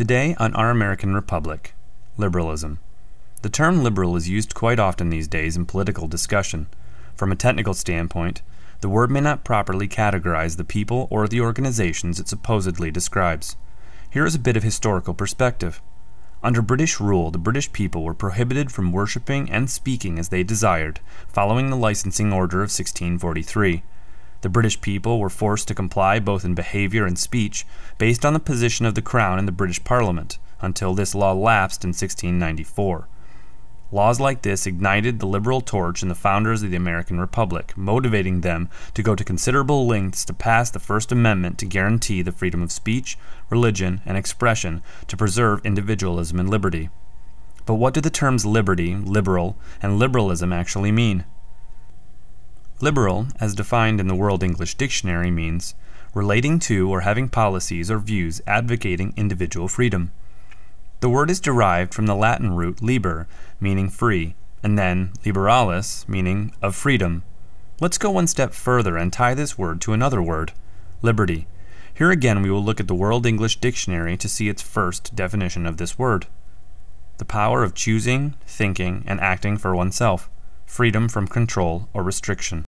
Today on Our American Republic, liberalism. The term liberal is used quite often these days in political discussion. From a technical standpoint, the word may not properly categorize the people or the organizations it supposedly describes. Here is a bit of historical perspective. Under British rule, the British people were prohibited from worshipping and speaking as they desired, following the Licensing Order of 1643. The British people were forced to comply both in behavior and speech based on the position of the Crown in the British Parliament, until this law lapsed in 1694. Laws like this ignited the liberal torch in the founders of the American Republic, motivating them to go to considerable lengths to pass the First Amendment to guarantee the freedom of speech, religion, and expression to preserve individualism and liberty. But what do the terms liberty, liberal, and liberalism actually mean? Liberal, as defined in the World English Dictionary, means relating to or having policies or views advocating individual freedom. The word is derived from the Latin root liber, meaning free, and then liberalis, meaning of freedom. Let's go one step further and tie this word to another word, liberty. Here again we will look at the World English Dictionary to see its first definition of this word. The power of choosing, thinking, and acting for oneself, freedom from control or restriction.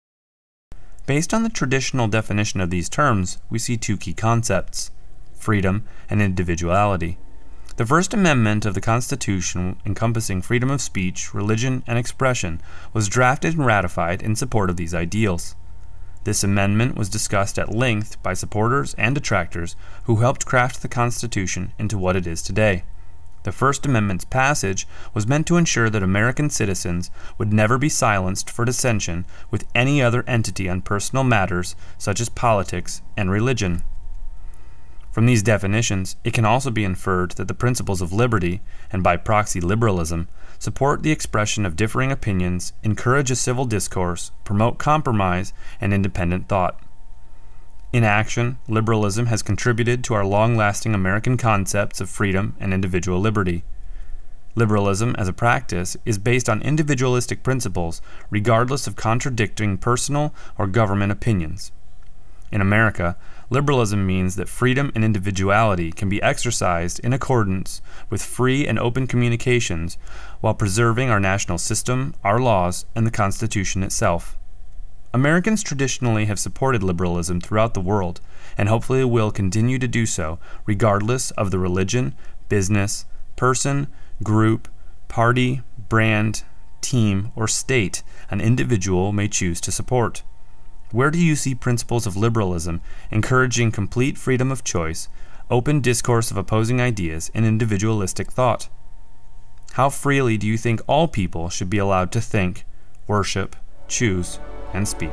Based on the traditional definition of these terms, we see two key concepts, freedom and individuality. The First Amendment of the Constitution, encompassing freedom of speech, religion, and expression, was drafted and ratified in support of these ideals. This amendment was discussed at length by supporters and detractors who helped craft the Constitution into what it is today. The First Amendment's passage was meant to ensure that American citizens would never be silenced for dissension with any other entity on personal matters such as politics and religion. From these definitions, it can also be inferred that the principles of liberty, and by proxy liberalism, support the expression of differing opinions, encourage a civil discourse, promote compromise, and independent thought. In action, liberalism has contributed to our long-lasting American concepts of freedom and individual liberty. Liberalism, as a practice, is based on individualistic principles regardless of contradicting personal or government opinions. In America, liberalism means that freedom and individuality can be exercised in accordance with free and open communications while preserving our national system, our laws, and the Constitution itself. Americans traditionally have supported liberalism throughout the world, and hopefully will continue to do so, regardless of the religion, business, person, group, party, brand, team, or state an individual may choose to support. Where do you see principles of liberalism encouraging complete freedom of choice, open discourse of opposing ideas, and individualistic thought? How freely do you think all people should be allowed to think, worship, choose, and speak?